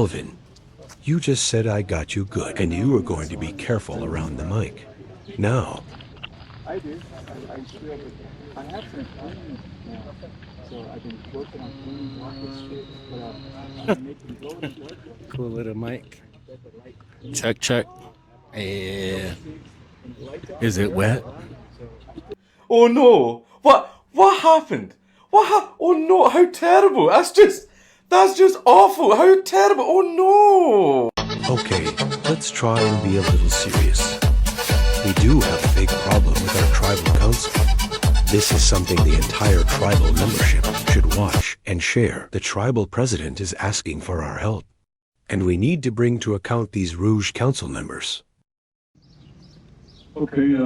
Melvin, you just said I got you good, and you were going to be careful around the mic. Now, I do. I swear, but I have some cleaning now, so I've been working on cleaning rocket ships, but I'm making glow in the dark ones. Cool little mic. Check, check. Yeah. Is it wet? Oh no! What happened? Oh no! How terrible! That's just awful! How terrible! Oh no! okay, let's try and be a little serious. We do have a big problem with our tribal council. This is something the entire tribal membership should watch and share. The tribal president is asking for our help, and we need to bring to account these Rouge council members. Okay,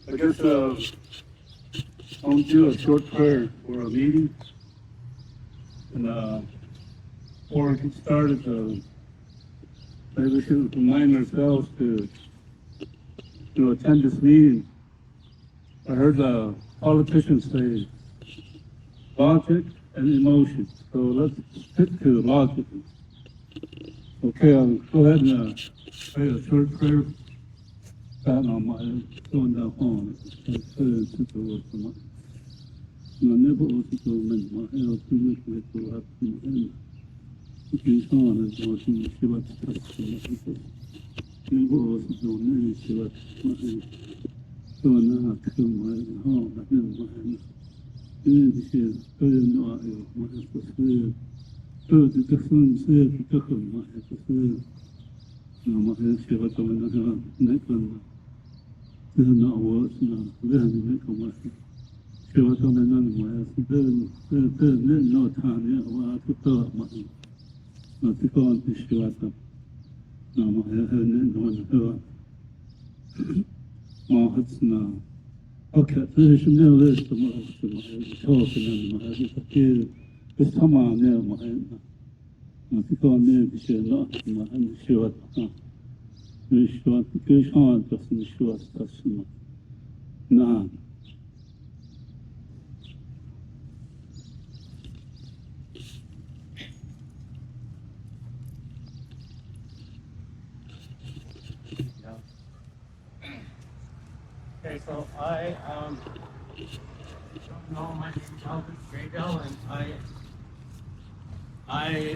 I guess I'll do a short prayer for a meeting. And before we get started, maybe we should remind ourselves to attend this meeting. I heard politicians say logic and emotion. So let's stick to logic. Okay, I'll go ahead and say a short prayer. Sat on my going down home. I said to the Lord, I never was to go in my head, to make it go up in my head. It is on as well, to see what's touching. Never was to go in, see what's my head. So now I feel my home, I never my head. And she is very no, my head was clear. So the difference is the difference, my head was clear. No, my head, she was on the neck on. This is not words now. Then you make a mess. She was on another way. Then no time yet. Well, I could thought my not to go on to show up. No, my head and no one heard. Oh, it's now. Okay, so you should know this. The most of my head talking on my head. It's a kid. It's come on there, my head. Not to go on there to show not my head. Show up. Good on just in the short customer. Nah. Okay, so I don't know, my name's Alvin Graydell, and I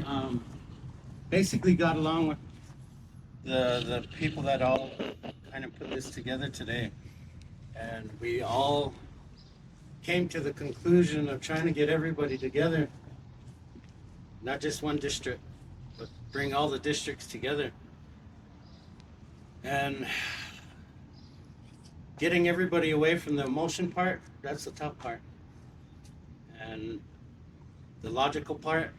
basically got along with the people that all kind of put this together today, and we all came to the conclusion of trying to get everybody together, not just one district, but bring all the districts together, and getting everybody away from the emotion part, that's the tough part, and the logical part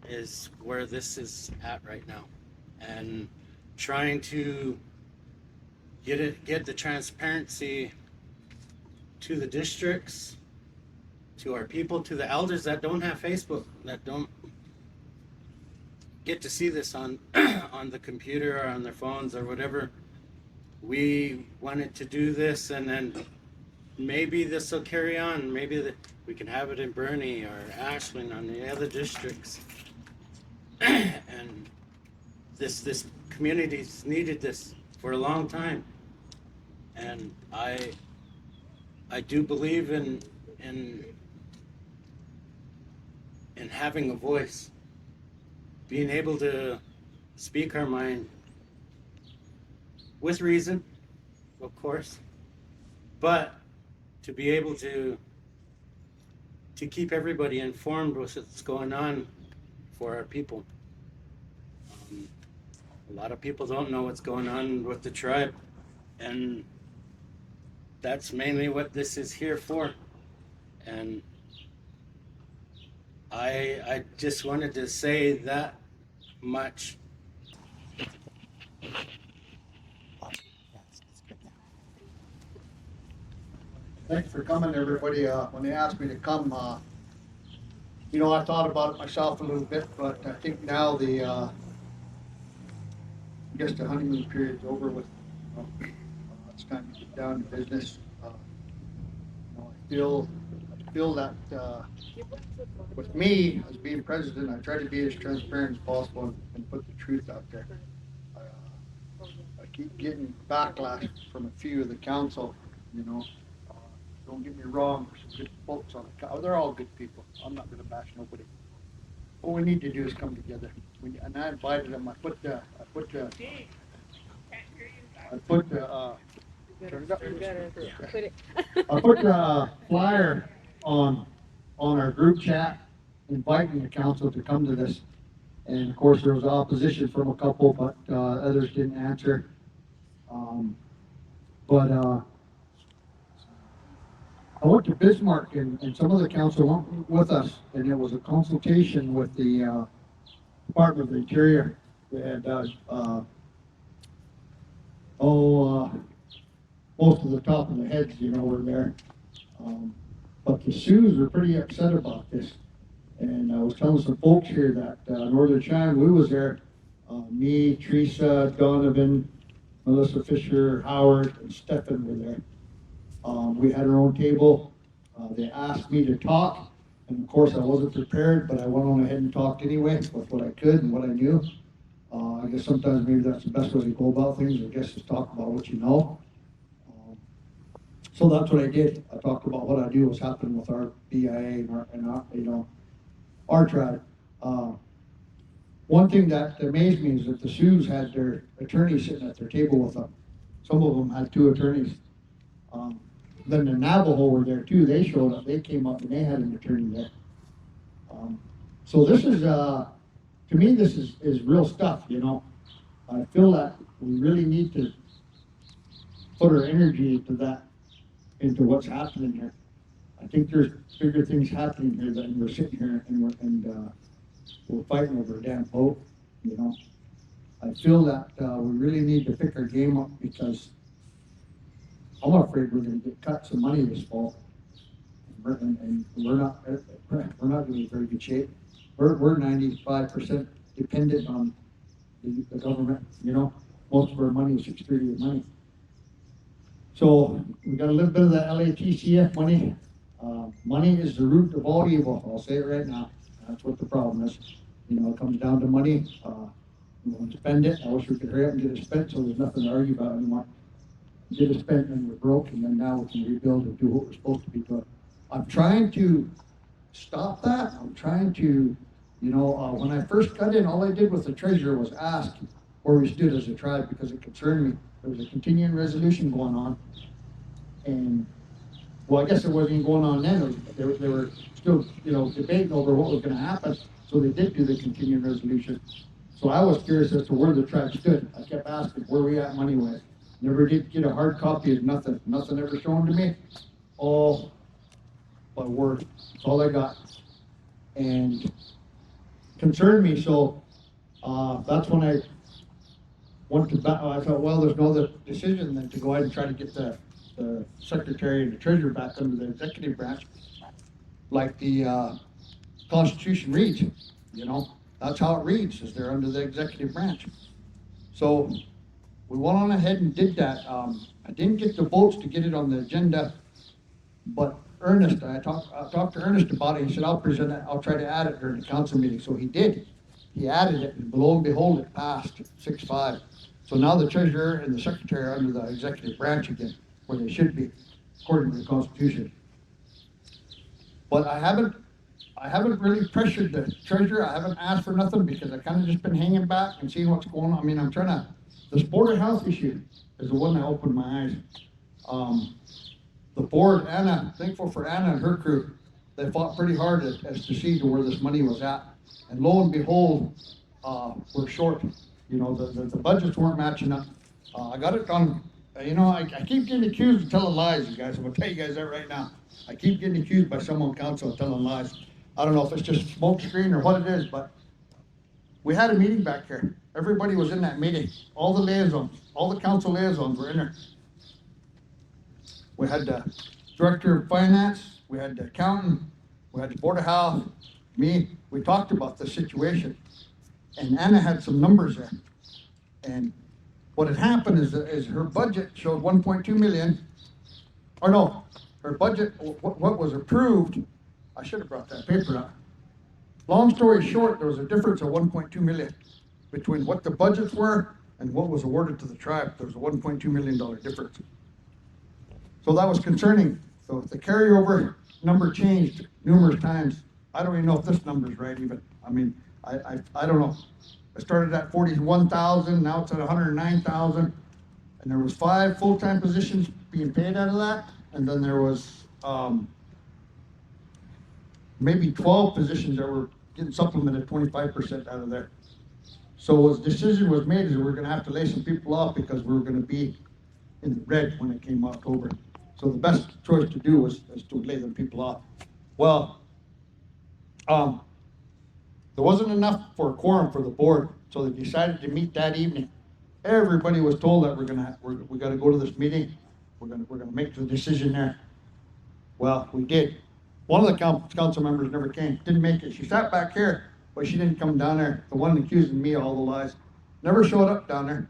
is where this is at right now, and trying to get the transparency to the districts, to our people, to the elders that don't have Facebook, that don't get to see this on on the computer or on their phones or whatever. We wanted to do this, and then maybe this will carry on. Maybe we can have it in Bernie or Ashland on the other districts. And this community's needed this for a long time, and I do believe in having a voice, being able to speak our mind with reason, of course, but to be able to keep everybody informed with what's going on for our people. A lot of people don't know what's going on with the tribe, and that's mainly what this is here for. And I just wanted to say that much. Thanks for coming, everybody. When they asked me to come, I thought about it myself a little bit, but I think now I guess the honeymoon period's over with. It's time to get down to business. I feel that, with me as being president, I try to be as transparent as possible and put the truth out there. I keep getting backlash from a few of the council, you know. Don't get me wrong, there's some good folks on the they're all good people. I'm not gonna bash nobody. What we need to do is come together. And I invited them. I put the turn it up. I put the flyer on our group chat, inviting the council to come to this. And of course, there was opposition from a couple, but others didn't answer. I went to Bismarck, and some of the council went with us, and it was a consultation with the Department of the Interior. They had most of the top of the heads, you know, were there. But the Sioux were pretty upset about this. And I was telling some folks here that Northern Cheyenne, we was there, me, Teresa, Donovan, Melissa Fisher, Howard, and Stefan were there. We had our own table. They asked me to talk, and of course I wasn't prepared, but I went on ahead and talked anyway with what I could and what I knew. I guess sometimes maybe that's the best way to go about things, I guess, is talk about what you know. So that's what I did. I talked about what I knew was happening with our BIA and our you know, our tribe. One thing that amazed me is that the Sioux had their attorneys sitting at their table with them. Some of them had 2 attorneys. Then the Navajo were there too. They showed up. They came up and they had an attorney there. So this is, to me, this is real stuff, you know. I feel that we really need to put our energy into that, into what's happening here. I think there's bigger things happening here than we're sitting here and we're fighting over a damn vote, you know. I feel that we really need to pick our game up, because I'm afraid we're going to get cut some money this fall, and we're not going to be in very good shape. We're 95% dependent on the government. You know, most of our money is security money. So we got a little bit of that LATCF money. Money is the root of all evil. I'll say it right now. That's what the problem is. You know, it comes down to money. We want to spend it. I wish we could hurry up and get it spent, so there's nothing to argue about anymore. Get it spent and we're broke, and then now we can rebuild and do what we're supposed to be doing. I'm trying to stop that. I'm trying to, you know, when I first got in, all I did with the treasurer was ask where we stood as a tribe, because it concerned me. There was a continuing resolution going on, and well, I guess it wasn't even going on then. They were still, you know, debating over what was going to happen. So they did do the continuing resolution. So I was curious as to where the tribe stood. I kept asking where we at money-wise. Never did get a hard copy of nothing. Nothing ever shown to me. All by word. That's all I got. And concerned me. So that's when I went to bat. I thought, well, there's no other decision than to go ahead and try to get the secretary and the treasurer back under the executive branch, like the Constitution reads. You know, that's how it reads, is they're under the executive branch. So we went on ahead and did that. I didn't get the votes to get it on the agenda, but Ernest, I talked to Ernest about it. He said, I'll present it, I'll try to add it during the council meeting. So he did. He added it, and lo and behold, it passed 6-5. So now the treasurer and the secretary are under the executive branch again, where they should be, according to the Constitution. But I haven't really pressured the treasurer. I haven't asked for nothing, because I kind of just been hanging back and seeing what's going on. I mean, I'm trying to. This border health issue is the one that opened my eyes. The board, Anna, thankful for Anna and her crew, they fought pretty hard as to see to where this money was at. And lo and behold, we're short. You know, the budgets weren't matching up. I got it done. You know, I keep getting accused of telling lies, you guys. I'm gonna tell you guys that right now. I keep getting accused by someone on council of telling lies. I don't know if it's just smoke screen or what it is, but we had a meeting back here. Everybody was in that meeting. All the liaisons, all the council liaisons were in there. We had the director of finance, we had the accountant, we had the board of health, me. We talked about the situation, and Anna had some numbers there. And what had happened is her budget showed 1.2 million, or no, or budget, what was approved, I should have brought that paper up. Long story short, there was a difference of 1.2 million between what the budgets were and what was awarded to the tribe. There was a $1.2 million difference. So that was concerning. So the carryover number changed numerous times. I don't even know if this number is right even. I mean, I don't know. It started at 41,000, now it's at 109,000. And there was 5 full-time positions being paid out of that. And then there was maybe 12 positions that were getting supplemented 25% out of there. So a decision was made is we're gonna have to lay some people off because we were gonna be in the red when it came October. So the best choice to do was to lay them people off. Well, there wasn't enough for a quorum for the board, so they decided to meet that evening. Everybody was told that we gotta go to this meeting. We're gonna make the decision there. Well, we did. One of the council members never came, didn't make it. She sat back here, but she didn't come down there. The one accusing me of all the lies, never showed up down there.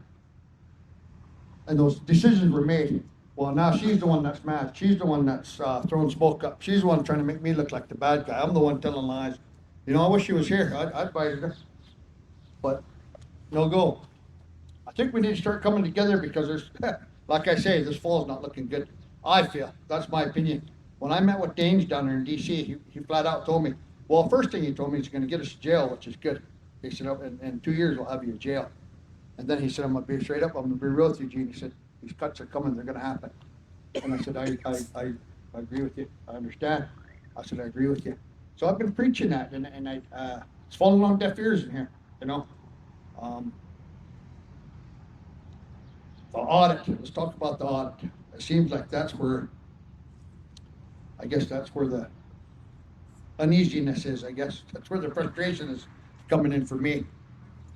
And those decisions were made. Well, now she's the one that's mad. She's the one that's throwing smoke up. She's the one trying to make me look like the bad guy. I'm the one telling lies. You know, I wish she was here. I'd buy her. But no go. I think we need to start coming together because there's, like I say, this fall is not looking good. I feel, that's my opinion. When I met with Danes down there in DC, he flat out told me, well, first thing he told me, he's gonna get us to jail, which is good. He said, in 2 years, we'll have you in jail. And then he said, I'm gonna be straight up, I'm gonna be real with you, Gene. He said, these cuts are coming, they're gonna happen. And I said, I agree with you, I understand. I said, I agree with you. So I've been preaching that, and it's falling on deaf ears in here, you know. The audit, let's talk about the audit. It seems like that's where, I guess that's where the uneasiness is, I guess. That's where the frustration is coming in for me.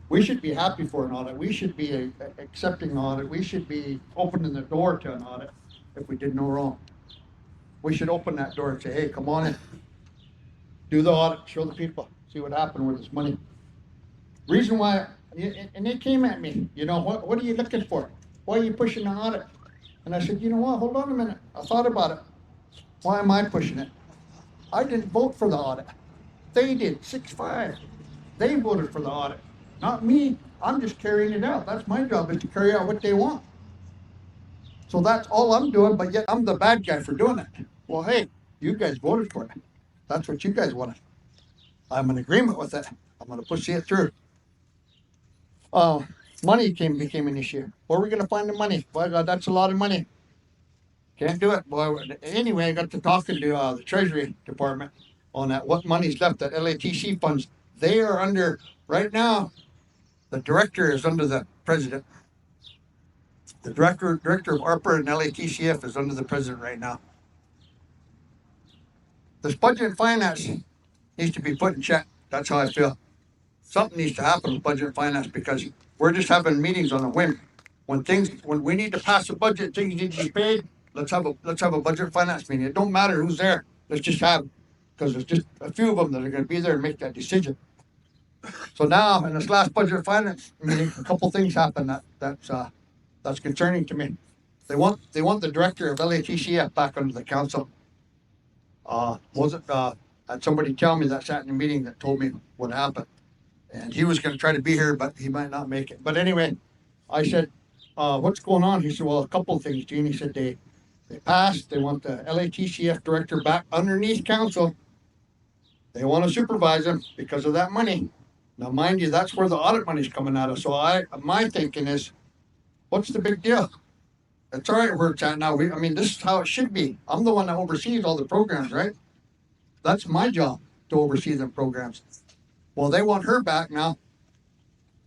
We should be happy for an audit. We should be accepting an audit. We should be opening the door to an audit if we did no wrong. We should open that door and say, hey, come on in. Do the audit, show the people, see what happened with this money. Reason why, and they came at me, you know, what are you looking for? Why are you pushing an audit? And I said, you know what, hold on a minute. I thought about it. Why am I pushing it? I didn't vote for the audit. They did, 6-5. They voted for the audit, not me. I'm just carrying it out. That's my job, is to carry out what they want. So that's all I'm doing, but yet I'm the bad guy for doing it. Well, hey, you guys voted for it. That's what you guys wanted. I'm in agreement with it. I'm gonna push it through. Money became an issue. Where are we gonna find the money? Boy, God, that's a lot of money. Can't do it. Boy, anyway, I got to talking to the Treasury Department on that. What money's left? That LATC funds. They are under, right now, the director is under the president. The director of ARPA and LATCF is under the president right now. This budget and finance needs to be put in check. That's how I feel. Something needs to happen with budget and finance because we're just having meetings on a whim. When we need to pass a budget, things need to be paid. Let's have a budget and finance meeting. It don't matter who's there. Let's just have, because there's just a few of them that are going to be there and make that decision. So now, in this last budget and finance meeting, a couple things happened that's concerning to me. They want the director of LATCF back under the council. Had somebody tell me that sat in a meeting that told me what happened. And he was going to try to be here, but he might not make it. But anyway, I said, what's going on? He said, well, a couple of things, Gene. He said, they passed. They want the LATCF director back underneath council. They want to supervise him because of that money. Now, mind you, that's where the audit money's coming out of. So my thinking is, what's the big deal? It's all right where it's at now. This is how it should be. I'm the one that oversees all the programs, right? That's my job, to oversee them programs. Well, they want her back now.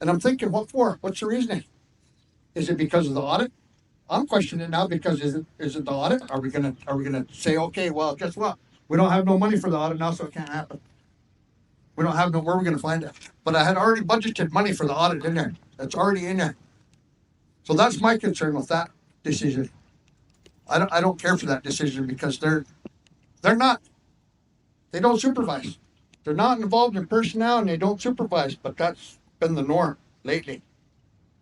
And I'm thinking, what for? What's the reasoning? Is it because of the audit? I'm questioning it now because is it the audit? Are we gonna say, okay, well, guess what? We don't have no money for the audit now, so it can't happen. We don't have no where we're gonna find it. But I had already budgeted money for the audit in there. That's already in there. So that's my concern with that decision. I don't care for that decision because they don't supervise. They're not involved in personnel and they don't supervise, but that's been the norm lately.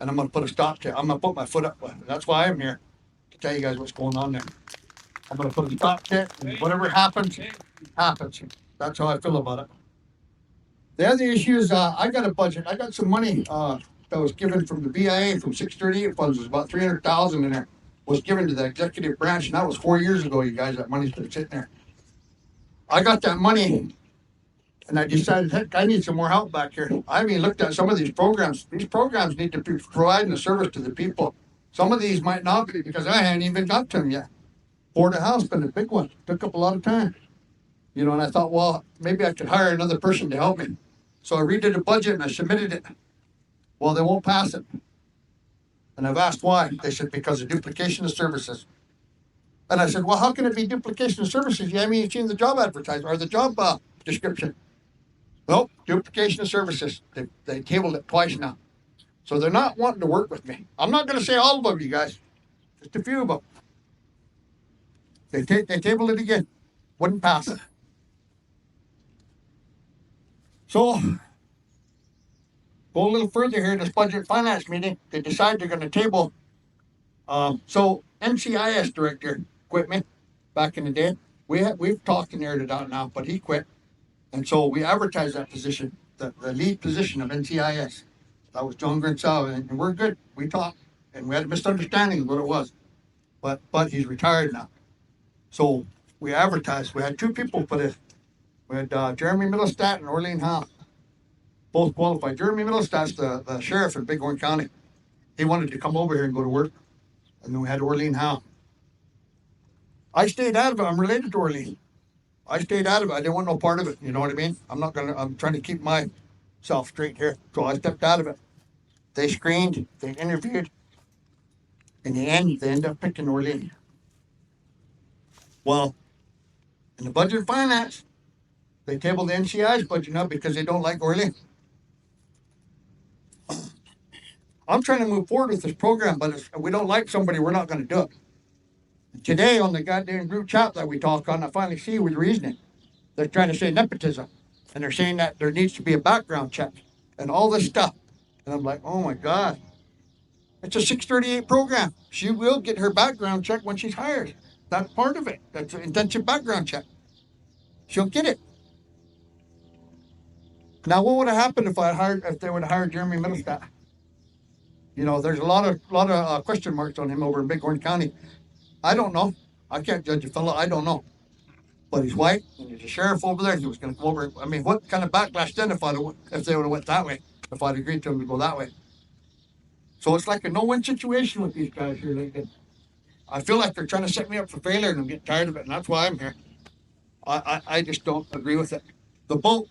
And I'm going to put a stop to it. I'm going to put my foot up. That's why I'm here, to tell you guys what's going on there. I'm gonna put a stop to it, and whatever happens, happens. That's how I feel about it. The other issue is, I got a budget. I got some money, that was given from the BIA from 638 funds. There's about 300,000 in there. Was given to the executive branch, and that was 4 years ago. You guys, that money's been sitting there. I got that money, and I decided, heck, I need some more help back here. I haven't even looked at some of these programs. These programs need to be providing a service to the people. Some of these might not be because I hadn't even got to them yet. Board of Health's been a big one. Took up a lot of time. You know, and I thought, well, maybe I could hire another person to help me. So I redid the budget and I submitted it. Well, they won't pass it. And I've asked why. They said because of duplication of services. And I said, well, how can it be duplication of services? You haven't even seen the job advertisement or the job description. Nope, duplication of services. They tabled it twice now. So they're not wanting to work with me. I'm not going to say all of them, you guys. Just a few of them. They tabled it again. Wouldn't pass it. So, go a little further here in this budget finance meeting. They decide they're going to table. So NCIS director quit me back in the day. We've talked and aired it out now, but he quit. And so we advertised that position, the lead position of NCIS. That was John Grinsell, and we're good. We talked, and we had a misunderstanding of what it was. But he's retired now. So we advertised. We had two people put it. We had Jeremy Middlestat and Orlean Howe. Both qualified. Jeremy Middlestat's the sheriff in Bighorn County. He wanted to come over here and go to work. And then we had Orlean Howe. I stayed out of it. I'm related to Orlean. I stayed out of it. I didn't want no part of it. You know what I mean? I'm trying to keep myself straight here. So I stepped out of it. They screened, they interviewed. In the end, they ended up picking Orlean. Well, in the budget and finance, they tabled the NCI's budget now because they don't like Orlean. I'm trying to move forward with this program, but if we don't like somebody, we're not going to do it. Today on the goddamn group chat that we talk on, I finally see with reasoning. They're trying to say nepotism. And they're saying that there needs to be a background check and all this stuff. And I'm like, oh my God. It's a 638 program. She will get her background check when she's hired. That's part of it. That's an intensive background check. She'll get it. Now, what would have happened if they would have hired Jeremy Middlestat? You know, there's a lot of question marks on him over in Bighorn County. I don't know. I can't judge a fellow. I don't know. But he's white, and he's a sheriff over there. He was going to come over. I mean, what kind of backlash then if they would have went that way? If I'd agreed to him to go that way. So it's like a no-win situation with these guys here lately. I feel like they're trying to set me up for failure, and I'm getting tired of it, and that's why I'm here. I just don't agree with it. The boat.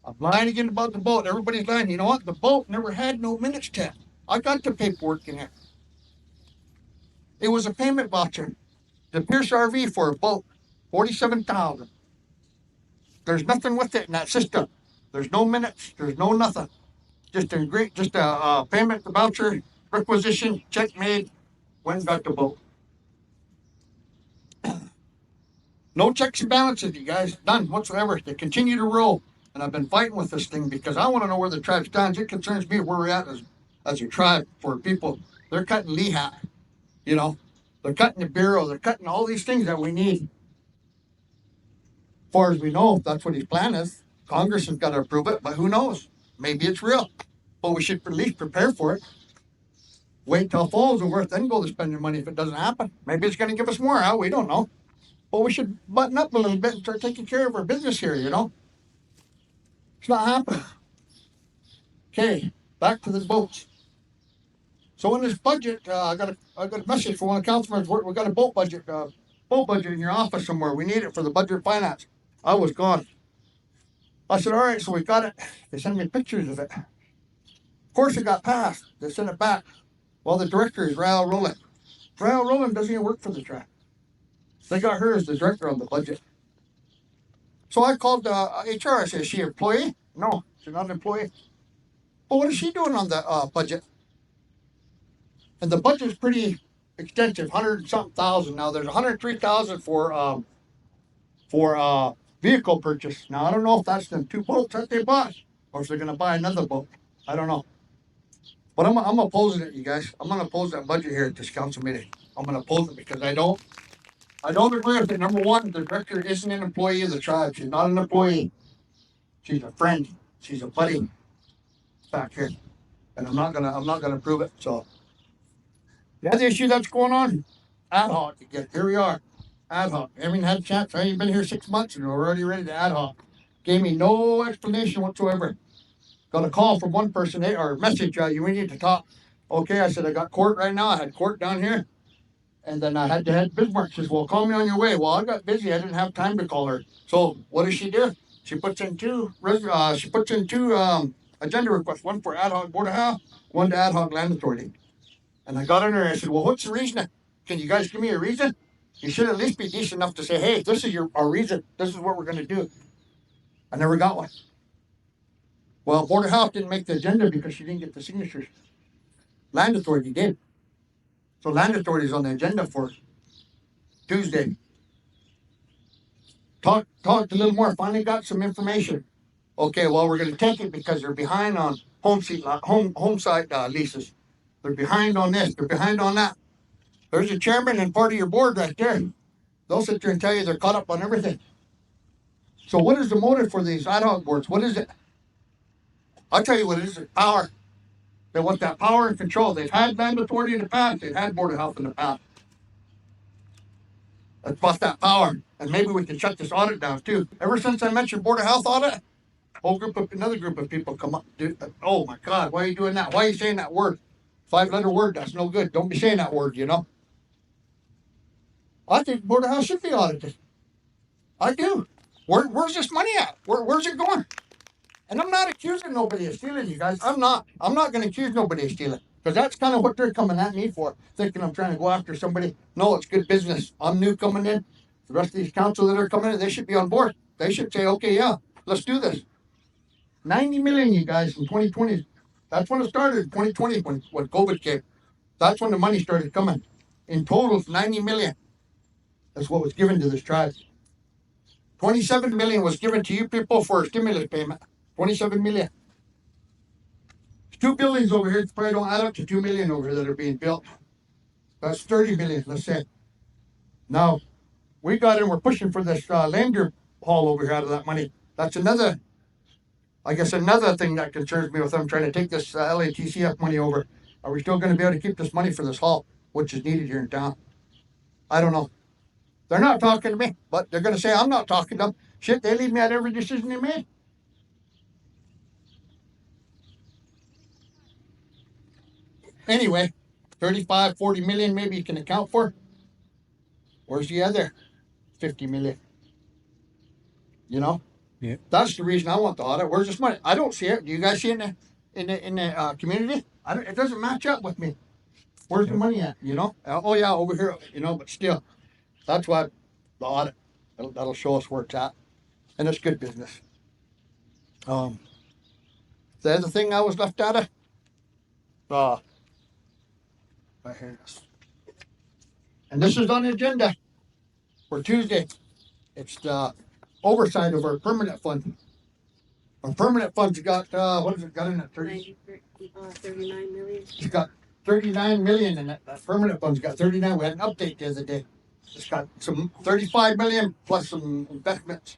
I'm lying again about the boat. Everybody's lying. You know what? The boat never had no minutes test. I got the paperwork in here. It was a payment voucher. The Pierce RV for a boat, $47,000. There's nothing with it in that system. There's no minutes. There's no nothing. Just a payment voucher, requisition, check made, went and got the boat. No checks and balances, you guys. None whatsoever. They continue to roll. And I've been fighting with this thing because I want to know where the tribe stands. It concerns me where we're at as a tribe for people. They're cutting Lehat. You know, they're cutting the Bureau. They're cutting all these things that we need. As far as we know, that's what his plan is. Congress has got to approve it, but who knows? Maybe it's real. But we should at least prepare for it. Wait till fall's over, then go to spending money if it doesn't happen. Maybe it's going to give us more out. We don't know. But we should button up a little bit and start taking care of our business here, you know? It's not happening. Okay, back to the boats. So in this budget, I got a message for one of the councilors. We got a boat budget in your office somewhere. We need it for the budget finance. I was gone. I said, all right, so we got it. They sent me pictures of it. Of course, it got passed. They sent it back. Well, the director is Rael Rowland. Rael Rowland doesn't even work for the tribe. They got her as the director on the budget. So I called HR. I said, is she an employee? No, she's not an employee. But what is she doing on the budget? And the budget is pretty extensive, 100-something thousand. Now there's 103,000 for vehicle purchase. Now I don't know if that's the 2 boats that they bought, or if they're going to buy another boat. I don't know. But I'm opposing it, you guys. I'm going to oppose that budget here at this council meeting. I'm going to oppose it because I don't I don't agree with it. Number one, the director isn't an employee of the tribe. She's not an employee. She's a friend. She's a buddy back here. And I'm not gonna prove it. So the other issue that's going on, ad hoc again. Here we are. Ad hoc. I haven't had a chance. I ain't been here 6 months and we're already ready to ad hoc. Gave me no explanation whatsoever. Got a call from one person, or a message, you need to talk. Okay, I said, I got court right now. I had court down here. And then I had to head Bismarck. She says, well, call me on your way. Well, I got busy. I didn't have time to call her. So what does she do? She puts in two agenda requests, one for ad hoc Board of Health, one to ad hoc Land Authority. And I got on her and I said, well, what's the reason? Can you guys give me a reason? You should at least be decent enough to say, hey, this is our reason. This is what we're going to do. I never got one. Well, Board of Health didn't make the agenda because she didn't get the signatures. Land Authority did. So Land Authority is on the agenda for Tuesday. Talked a little more. Finally got some information. Okay, well, we're going to take it because they're behind on home site leases. They're behind on this. They're behind on that. There's a chairman and part of your board right there. They'll sit there and tell you they're caught up on everything. So what is the motive for these ad hoc boards? What is it? I'll tell you what it is. It's power. They want that power and control. They've had Land Authority in the past. They've had Board of Health in the past. Let's bust that power. And maybe we can shut this audit down too. Ever since I mentioned Board of Health audit, another group of people come up. Oh my God, why are you doing that? Why are you saying that word? 5-letter word, that's no good. Don't be saying that word, you know. I think Board of Health should be audited. I do. Where's this money at? Where's it going? And I'm not accusing nobody of stealing, you guys. I'm not going to accuse nobody of stealing. Because that's kind of what they're coming at me for, thinking I'm trying to go after somebody. No, it's good business. I'm new coming in. The rest of these council that are coming in, they should be on board. They should say, okay, yeah, let's do this. 90 million, you guys, in 2020. That's when it started, 2020, when COVID came. That's when the money started coming. In total, 90 million. That's what was given to this tribe. 27 million was given to you people for a stimulus payment. 27 million. 2 buildings over here probably don't add up to 2 million over here that are being built. That's 30 million, let's say. Now, we're pushing for this Lander Hall over here out of that money. That's another thing that concerns me with them trying to take this LATCF money over. Are we still going to be able to keep this money for this hall, which is needed here in town? I don't know. They're not talking to me, but they're going to say I'm not talking to them. Shit, they leave me out every decision they made. Anyway, 35, 40 million maybe you can account for. Where's the other 50 million? You know? Yeah. That's the reason I want the audit. Where's this money? I don't see it. Do you guys see it in the community? It doesn't match up with me. Where's the money at? You know? Oh yeah, over here. You know, but still, that's why the audit that'll show us where it's at, and it's good business. The other thing I was left out of, right here, and this is on the agenda for Tuesday. It's the oversight of our permanent fund. Our permanent fund's got what has it got in it? 39 million. It's got 39 million in it. That permanent fund's got 39. We had an update the other day. It's got some 35 million plus some investments.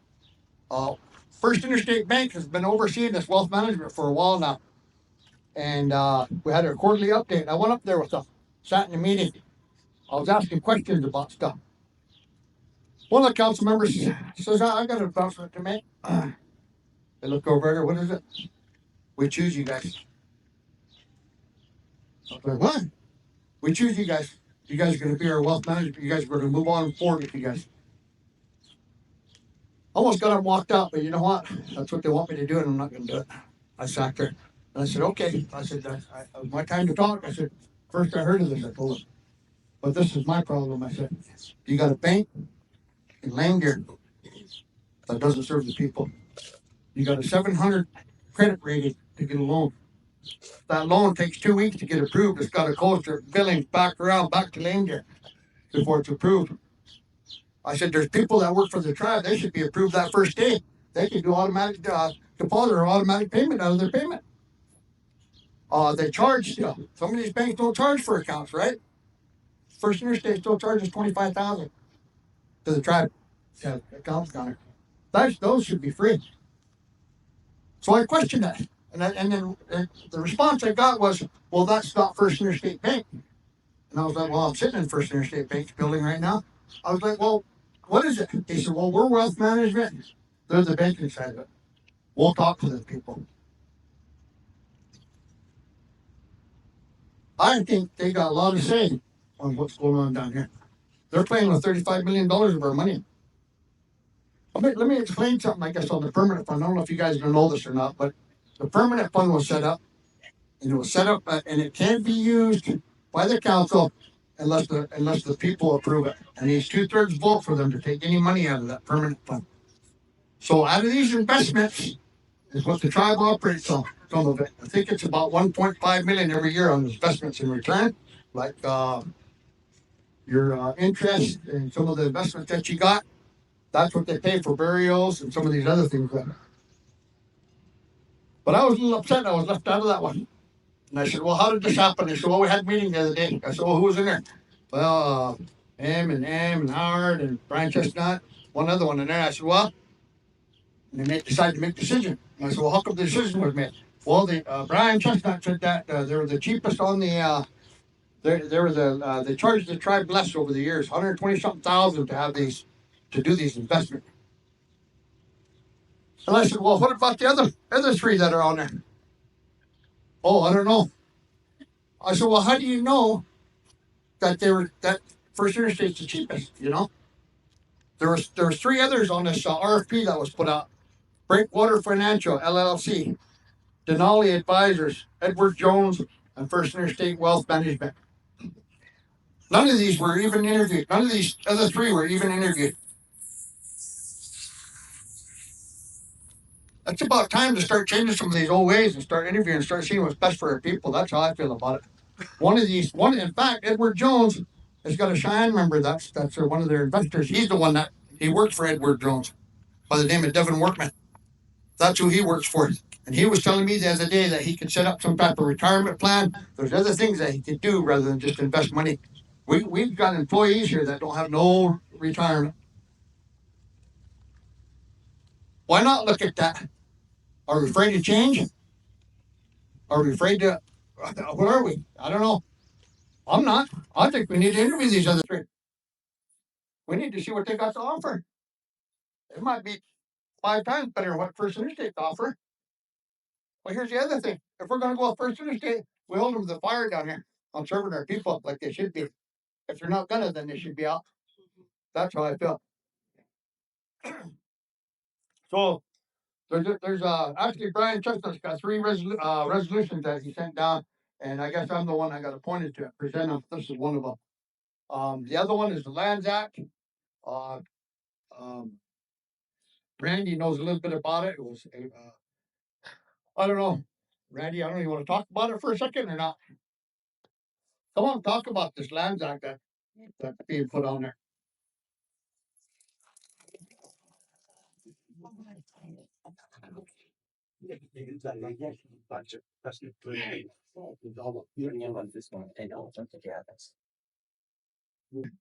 First Interstate Bank has been overseeing this wealth management for a while now. And we had a quarterly update. I went up there with them, sat in a meeting. I was asking questions about stuff. One of the council members says, I got an announcement to make. They look over there, what is it? We choose you guys. I was like, what? We choose you guys. You guys are going to be our wealth management. You guys are going to move on forward with you guys. Almost got them walked out, but you know what? That's what they want me to do, and I'm not going to do it. I sat there, and I said, okay. I said, it was my time to talk. I said, first I heard of this, I told them. But this is my problem. I said, you got a bank in Langer that doesn't serve the people. You got a 700 credit rating to get a loan. That loan takes 2 weeks to get approved. It's got to go through Billings back to Langer before it's approved. I said, there's people that work for the tribe. They should be approved that first day. They can do automatic deposit or automatic payment out of their payment. They charge still. Some of these banks don't charge for accounts, right? First Interstate still charges $25,000. to the tribe accounts counter. Those should be free. So I questioned that, and then the response I got was, "Well, that's not First Interstate Bank." And I was like, "Well, I'm sitting in First Interstate Bank's building right now." I was like, "Well, what is it?" They said, "Well, we're wealth management. They're the banking side of it. We'll talk to the people." I think they got a lot to say on what's going on down here. They're playing with $35 million of our money. Let me explain something, I guess, on the permanent fund. I don't know if you guys know this or not, but the permanent fund was set up, and it was set up, and it can't be used by the council unless the people approve it. And needs 2/3 vote for them to take any money out of that permanent fund. So out of these investments is what the tribe operates on. Some of it, I think it's about 1.5 million every year on investments in return, like your interest and some of the investments that you got. That's what they pay for burials and some of these other things. But I was a little upset I was left out of that one. And I said, "Well, how did this happen?" They said, "Well, we had a meeting the other day." I said, "Well, who was in there?" "Well, M and Howard and Brian Chestnut, one other one in there." I said, "Well," and they decided to make a decision. And I said, "Well, how come the decision was made?" "Well, Brian Chestnut said that they were the cheapest on the they charged the tribe less over the years, 120 something thousand to have these, to do these investments." And I said, "Well, what about the other three that are on there?" "Oh, I don't know." I said, "Well, how do you know that that First Interstate's the cheapest? You know, there was three others on this RFP that was put out: Breakwater Financial LLC, Denali Advisors, Edward Jones, and First Interstate Wealth Management. None of these were even interviewed. None of these other three were even interviewed. It's about time to start changing some of these old ways and start interviewing and start seeing what's best for our people. That's how I feel about it. In fact, Edward Jones has got a Cheyenne member. That's one of their investors. He's the one that he works for, Edward Jones, by the name of Devin Workman. That's who he works for. And he was telling me the other day that he could set up some type of retirement plan. There's other things that he could do rather than just invest money. We've got employees here that don't have no retirement. Why not look at that? Are we afraid to change? Are we afraid to? What are we? I don't know. I'm not. I think we need to interview these other three. We need to see what they got to offer. It might be 5 times better than what First Interstate offer. Well, here's the other thing. If we're going to go with First Interstate, we hold them to the fire down here on serving our people like they should be. If they're not gonna, then they should be out. That's how I feel. So there's actually Brian Chestnut's got 3 resolutions that he sent down, and I guess I'm the one I got appointed to present them. This is one of them. The other one is the Lands Act. Uh, um, Randy knows a little bit about it. It was I don't know, Randy. I don't know. You want to talk about it for a second or not? Come on, talk about this Lands Act that's being put on there.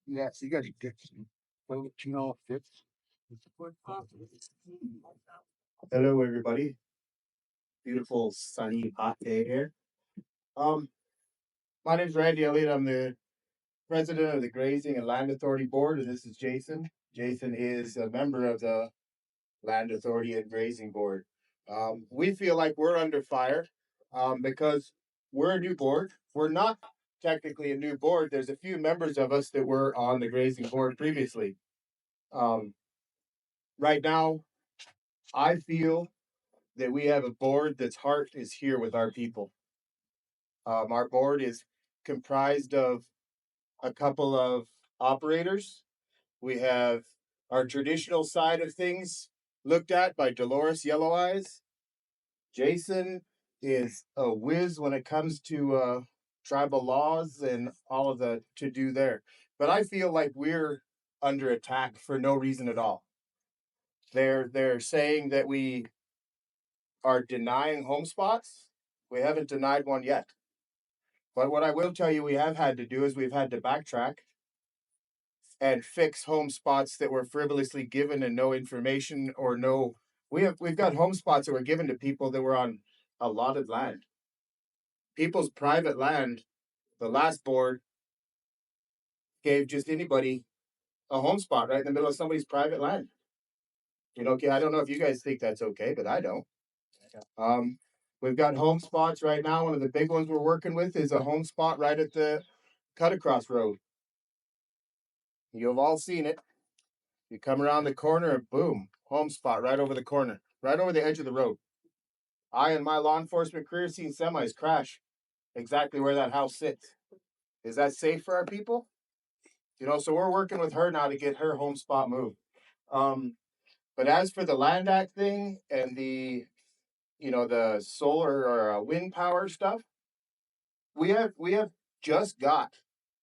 Yes, you got to get some. Well, you know, it's Hello, everybody. Beautiful, sunny, hot day here. Um, my name's Randy Elliott. I'm the president of the Grazing and Land Authority Board, and this is Jason. Jason is a member of the Land Authority and Grazing Board. We feel like we're under fire because we're a new board. We're not technically a new board. There's a few members of us that were on the Grazing Board previously. Right now, I feel that we have a board that's heart is here with our people. Our board is comprised of a couple of operators. We have our traditional side of things looked at by Dolores Yellow Eyes. Jason is a whiz when it comes to tribal laws and all of the to do there. But I feel like we're under attack for no reason at all. They're saying that we are denying home spots. We haven't denied one yet. But what I will tell you we have had to do is we've had to backtrack and fix home spots that were frivolously given and no information or no. We've got home spots that were given to people that were on allotted land. People's private land, the last board gave just anybody a home spot right in the middle of somebody's private land. You know, I don't know if you guys think that's okay, but I don't. Um, we've got home spots right now. One of the big ones we're working with is a home spot right at the cut across road. You've all seen it. You come around the corner and boom, home spot right over the corner, right over the edge of the road. I, in my law enforcement career, seen semis crash exactly where that house sits. Is that safe for our people? You know, so we're working with her now to get her home spot moved. But as for the Land Act thing and the, you know, the solar or wind power stuff, we have just got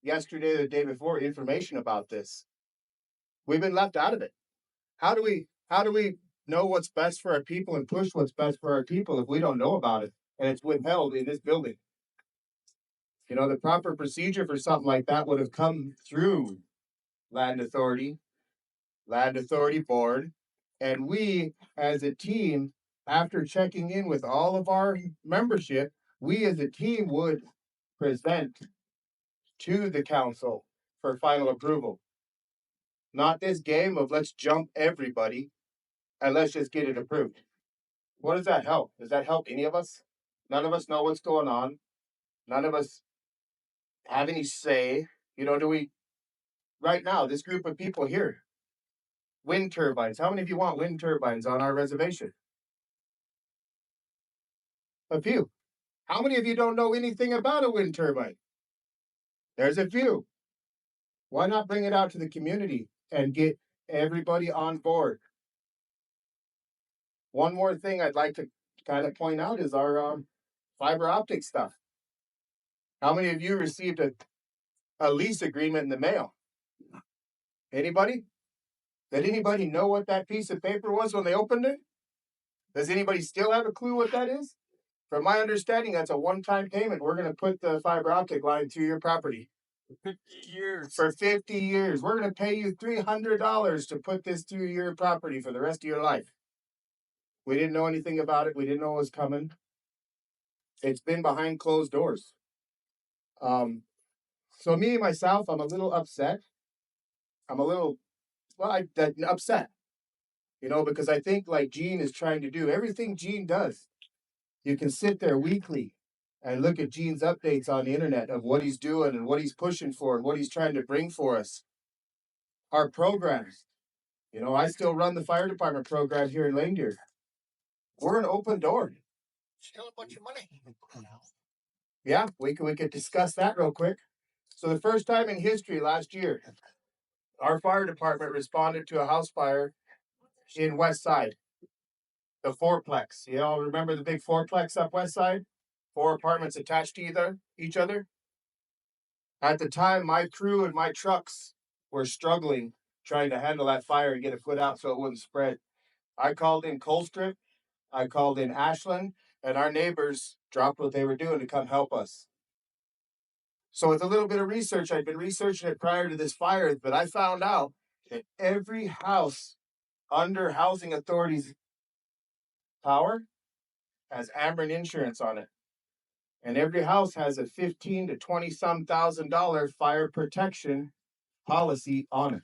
yesterday or the day before information about this. We've been left out of it. How do we know what's best for our people and push what's best for our people if we don't know about it and it's withheld in this building? You know, the proper procedure for something like that would have come through Land Authority Board, and we as a team, after checking in with all of our membership, we as a team would present to the council for final approval. Not this game of let's jump everybody and let's just get it approved. What does that help? Does that help any of us? None of us know what's going on. None of us have any say. You know, do we, right now, this group of people here, wind turbines. How many of you want wind turbines on our reservation? A few. How many of you don't know anything about a wind turbine? There's a few. Why not bring it out to the community and get everybody on board? One more thing I'd like to kind of point out is our fiber optic stuff. How many of you received a lease agreement in the mail? Anybody? Did anybody know what that piece of paper was when they opened it? Does anybody still have a clue what that is? From my understanding, that's a one-time payment. We're going to put the fiber optic line to your property. 50 years. For 50 years. We're going to pay you $300 to put this through your property for the rest of your life. We didn't know anything about it. We didn't know it was coming. It's been behind closed doors. So me, myself, I'm a little upset. I'm a little, upset, you know, because I think like Gene is trying to do everything Gene does. You can sit there weekly and look at Gene's updates on the internet of what he's doing and what he's pushing for and what he's trying to bring for us. Our programs, you know, I still run the fire department program here in Lane Deer. We're an open door. Still a bunch of money. Yeah, we could discuss that real quick. So the first time in history last year, our fire department responded to a house fire in West Side, the fourplex. You all remember the big fourplex up West Side? 4 apartments attached to each other. At the time, my crew and my trucks were struggling trying to handle that fire and get it put out so it wouldn't spread. I called in Colstrip, I called in Ashland, and our neighbors dropped what they were doing to come help us. So with a little bit of research, I'd been researching it prior to this fire, but I found out that every house under Housing Authority's power has Ameren insurance on it. And every house has a 15 to 20 some $1,000 fire protection policy on it.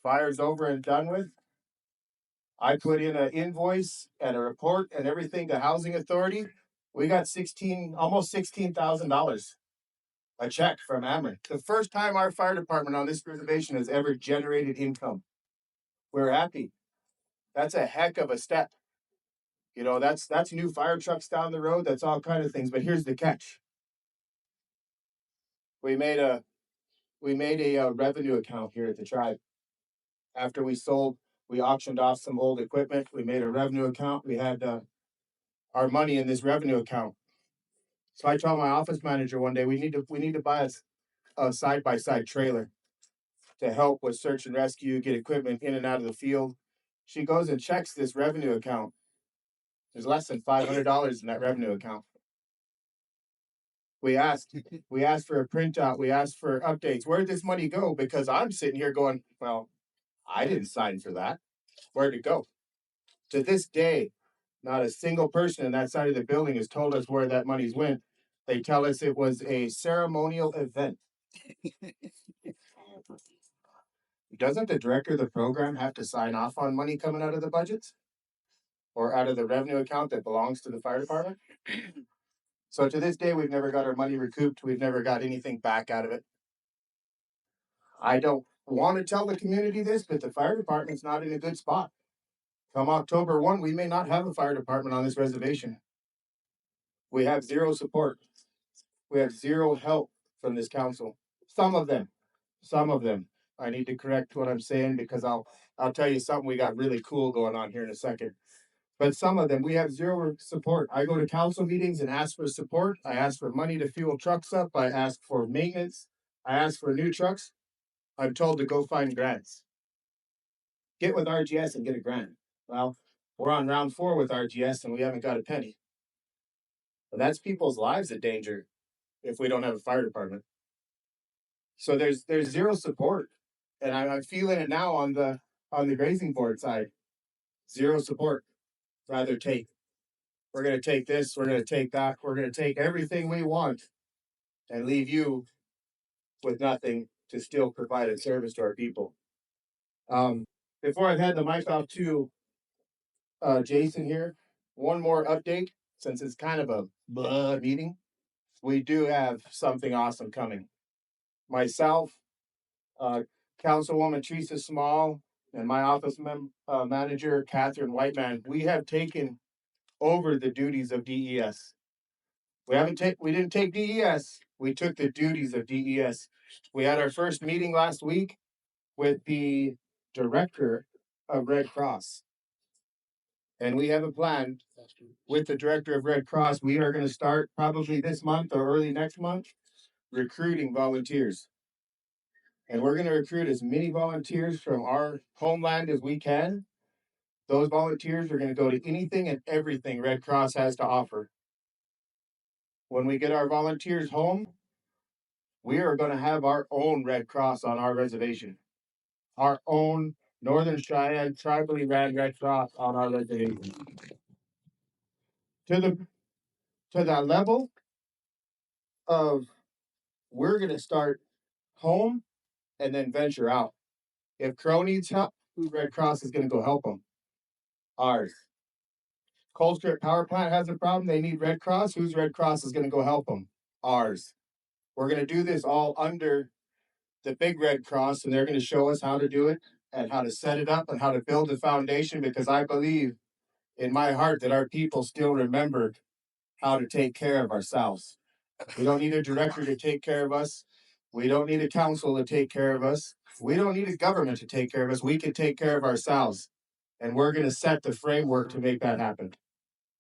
Fire's over and done with. I put in an invoice and a report and everything to Housing Authority. We got almost $16,000. A check from Ameren. The first time our fire department on this reservation has ever generated income. We're happy. That's a heck of a step. You know, that's new fire trucks down the road. That's all kind of things. But here's the catch. We made a revenue account here at the tribe. After we auctioned off some old equipment. We made a revenue account. We had our money in this revenue account. So I told my office manager one day, we need to buy a side-by-side trailer to help with search and rescue, get equipment in and out of the field. She goes and checks this revenue account. There's less than $500 in that revenue account. We asked for a printout. We asked for updates. Where did this money go? Because I'm sitting here going, well, I didn't sign for that. Where'd it go? To this day, not a single person in that side of the building has told us where that money's went. They tell us it was a ceremonial event. Doesn't the director of the program have to sign off on money coming out of the budgets or out of the revenue account that belongs to the fire department? So to this day, we've never got our money recouped. We've never got anything back out of it. I don't want to tell the community this, but the fire department's not in a good spot. Come October 1, we may not have a fire department on this reservation. We have zero support. We have zero help from this council. Some of them. I need to correct what I'm saying because I'll tell you something we got really cool going on here in a second. But some of them, we have zero support. I go to council meetings and ask for support. I ask for money to fuel trucks up. I ask for maintenance. I ask for new trucks. I'm told to go find grants. Get with RGS and get a grant. Well, we're on round 4 with RGS and we haven't got a penny. But that's people's lives in danger if we don't have a fire department. So there's zero support. And I'm feeling it now on the grazing board side. Zero support. Rather take. We're going to take this. We're going to take that. We're going to take everything we want and leave you with nothing to still provide a service to our people. Before I've had the mic off to Jason here, one more update since it's kind of a blah meeting. We do have something awesome coming. Myself, Councilwoman Teresa Small, and my office manager, Catherine Whiteman, we have taken over the duties of DES. We didn't take DES, we took the duties of DES. We had our first meeting last week with the director of Red Cross. And we have a plan with the director of Red Cross. We are going to start probably this month or early next month recruiting volunteers. And we're going to recruit as many volunteers from our homeland as we can. Those volunteers are going to go to anything and everything Red Cross has to offer. When we get our volunteers home, we are going to have our own Red Cross on our reservation. Our own Northern Cheyenne Tribally ran Red Cross on our reservation. To that level of we're going to start home and then venture out. If Crow needs help, whose Red Cross is going to go help them? Ours. Colstrip Power Plant has a problem. They need Red Cross. Whose Red Cross is going to go help them? Ours. We're going to do this all under the big Red Cross, and they're going to show us how to do it and how to set it up and how to build the foundation, because I believe in my heart that our people still remember how to take care of ourselves. We don't need a director to take care of us. We don't need a council to take care of us. We don't need a government to take care of us. We can take care of ourselves. And we're going to set the framework to make that happen.